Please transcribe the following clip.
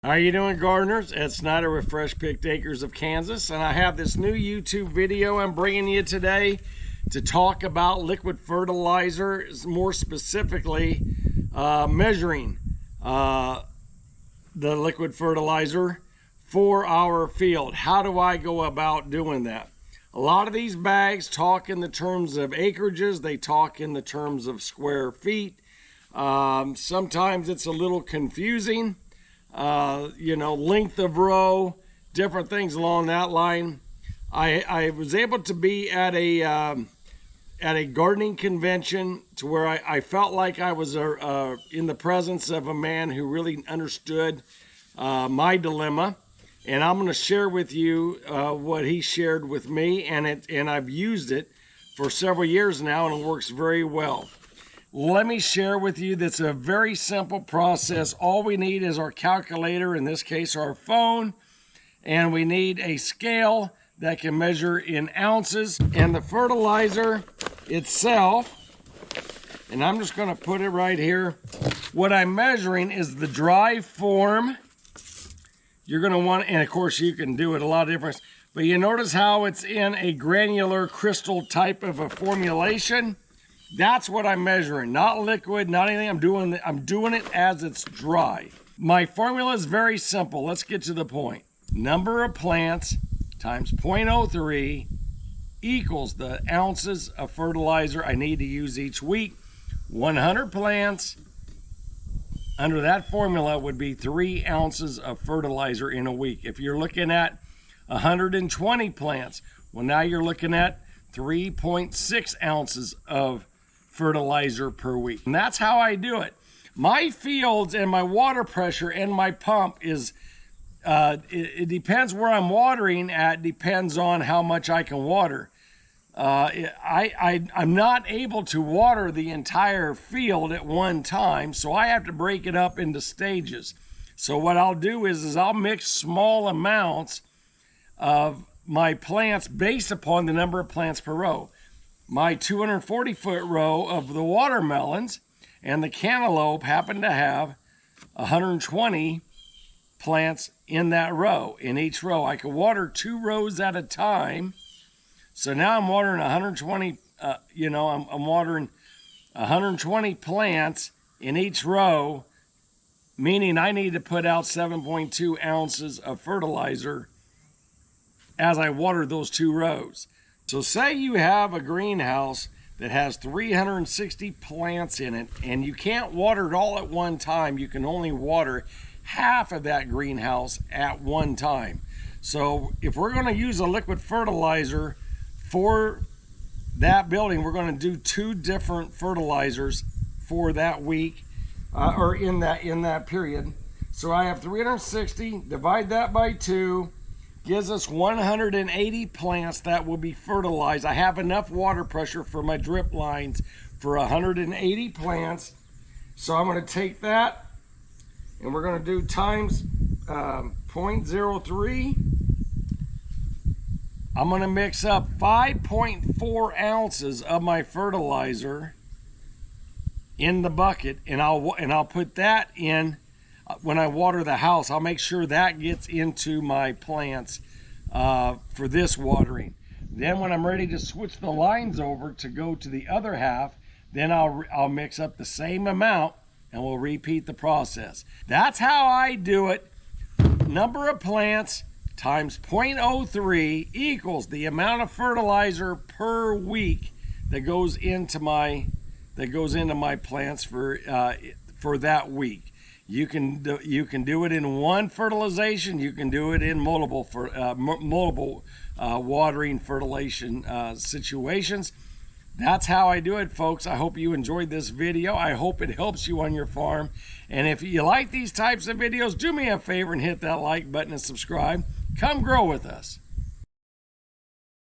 How you doing, gardeners? Ed Snyder with Fresh Picked Acres of Kansas, and I have this new YouTube video I'm bringing you today to talk about liquid fertilizer, more specifically measuring the liquid fertilizer for our field. How do I go about doing that? A lot of these bags talk in the terms of acreages, they talk in the terms of square feet. Sometimes it's a little confusing. Length of row, different things along that line. I was able to be at a gardening convention to where I felt like I was in the presence of a man who really understood my dilemma, and I'm going to share with you what he shared with me, and I've used it for several years now, and it works very well. Let me share with you that's a very simple process. All we need is our calculator, in this case our phone, and we need a scale that can measure in ounces, and the fertilizer itself, and I'm just going to put it right here. What I'm measuring is the dry form. You're going to want, and of course you can do it a lot of different, but you notice how it's in a granular crystal type of a formulation. That's what I'm measuring, not liquid, not anything. I'm doing it as it's dry. My formula is very simple. Let's get to the point. Number of plants times 0.03 equals the ounces of fertilizer I need to use each week. 100 plants under that formula would be 3 ounces of fertilizer in a week. If you're looking at 120 plants, well, now you're looking at 3.6 ounces of fertilizer per week. And that's how I do it. My fields and my water pressure and my pump is, it depends where I'm watering at, depends on how much I can water. I'm not able to water the entire field at one time, so I have to break it up into stages. So what I'll do is I'll mix small amounts of my plants based upon the number of plants per row. My 240-foot row of the watermelons and the cantaloupe happen to have 120 plants in that row. In each row, I can water 2 rows at a time. So now I'm watering 120. I'm watering 120 plants in each row, meaning I need to put out 7.2 ounces of fertilizer as I water those 2 rows. So say you have a greenhouse that has 360 plants in it, and you can't water it all at one time. You can only water half of that greenhouse at one time. So if we're going to use a liquid fertilizer for that building, we're going to do 2 different fertilizers for that week, or in that period. So I have 360, divide that by 2. Gives us 180 plants that will be fertilized. I have enough water pressure for my drip lines for 180 plants. So I'm going to take that and we're going to do times 0.03. I'm going to mix up 5.4 ounces of my fertilizer in the bucket, and I'll put that in. When I water the house, I'll make sure that gets into my plants for this watering. Then when I'm ready to switch the lines over to go to the other half, then I'll mix up the same amount and we'll repeat the process. That's how I do it. Number of plants times 0.03 equals the amount of fertilizer per week that goes into my plants for that week. You can do it in one fertilization. You can do it in multiple watering fertilization situations. That's how I do it, folks. I hope you enjoyed this video. I hope it helps you on your farm. And if you like these types of videos, do me a favor and hit that like button and subscribe. Come grow with us.